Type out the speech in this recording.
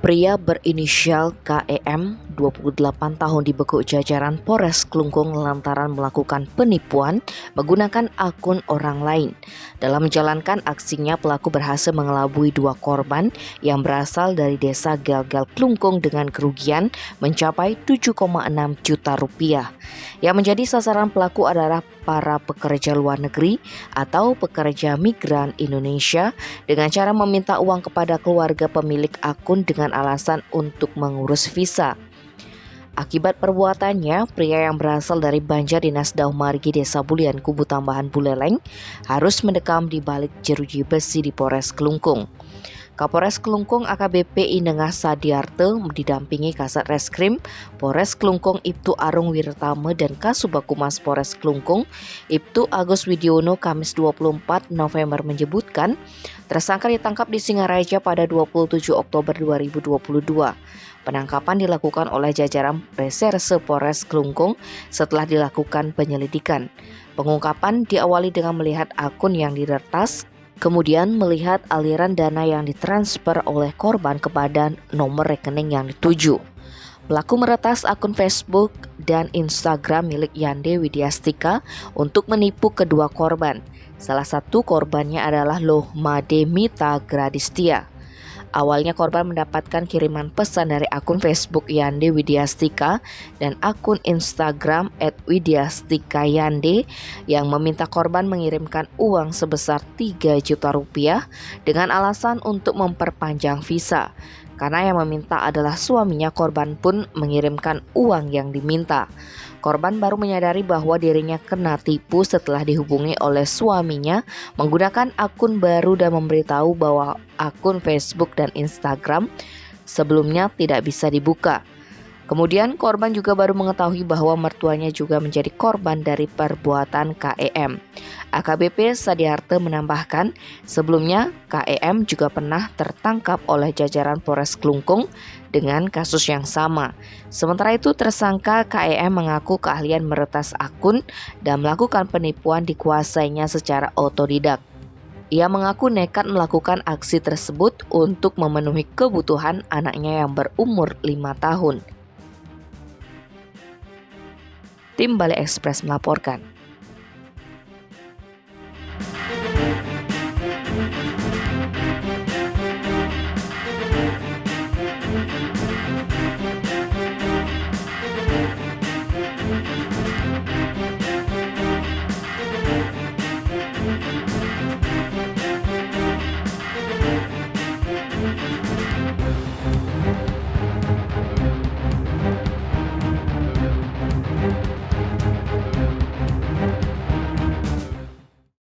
Pria berinisial KEM, 28 tahun dibekuk jajaran Polres Klungkung lantaran melakukan penipuan menggunakan akun orang lain. Dalam menjalankan aksinya, pelaku berhasil mengelabui dua korban yang berasal dari desa Gel-Gel Klungkung dengan kerugian mencapai 7,6 juta rupiah. Yang menjadi sasaran pelaku adalah para pekerja luar negeri atau pekerja migran Indonesia dengan cara meminta uang kepada keluarga pemilik akun dengan alasan untuk mengurus visa. Akibat perbuatannya, pria yang berasal dari Banjar Dinas Daumargi Desa Bulian Kubu Tambahan Buleleng harus mendekam di balik jeruji besi di Polres Klungkung. Kapolres Klungkung AKBP Inengah Sadiarte didampingi Kasat Reskrim Polres Klungkung Ibtu Arung Wirtame dan Kasubag Humas Polres Klungkung Ibtu Agus Widiono Kamis 24 November menyebutkan tersangka ditangkap di Singaraja pada 27 Oktober 2022. Penangkapan dilakukan oleh jajaran Reserse Polres Klungkung setelah dilakukan penyelidikan. Pengungkapan diawali dengan melihat akun yang diretas, kemudian melihat aliran dana yang ditransfer oleh korban kepada nomor rekening yang dituju. Pelaku meretas akun Facebook dan Instagram milik Yande Widiastika untuk menipu kedua korban. Salah satu korbannya adalah Lohmade Mita Gradistia. Awalnya korban mendapatkan kiriman pesan dari akun Facebook Yande Widiastika dan akun Instagram @widiastikayande yang meminta korban mengirimkan uang sebesar 3 juta rupiah dengan alasan untuk memperpanjang visa. Karena yang meminta adalah suaminya, korban pun mengirimkan uang yang diminta. Korban baru menyadari bahwa dirinya kena tipu setelah dihubungi oleh suaminya menggunakan akun baru dan memberitahu bahwa akun Facebook dan Instagram sebelumnya tidak bisa dibuka. Kemudian korban juga baru mengetahui bahwa mertuanya juga menjadi korban dari perbuatan KEM. AKBP Sadiarte menambahkan, sebelumnya KEM juga pernah tertangkap oleh jajaran Polres Klungkung dengan kasus yang sama. Sementara itu, tersangka KEM mengaku keahlian meretas akun dan melakukan penipuan dikuasainya secara otodidak. Ia mengaku nekat melakukan aksi tersebut untuk memenuhi kebutuhan anaknya yang berumur 5 tahun. Tim Balai Ekspres melaporkan.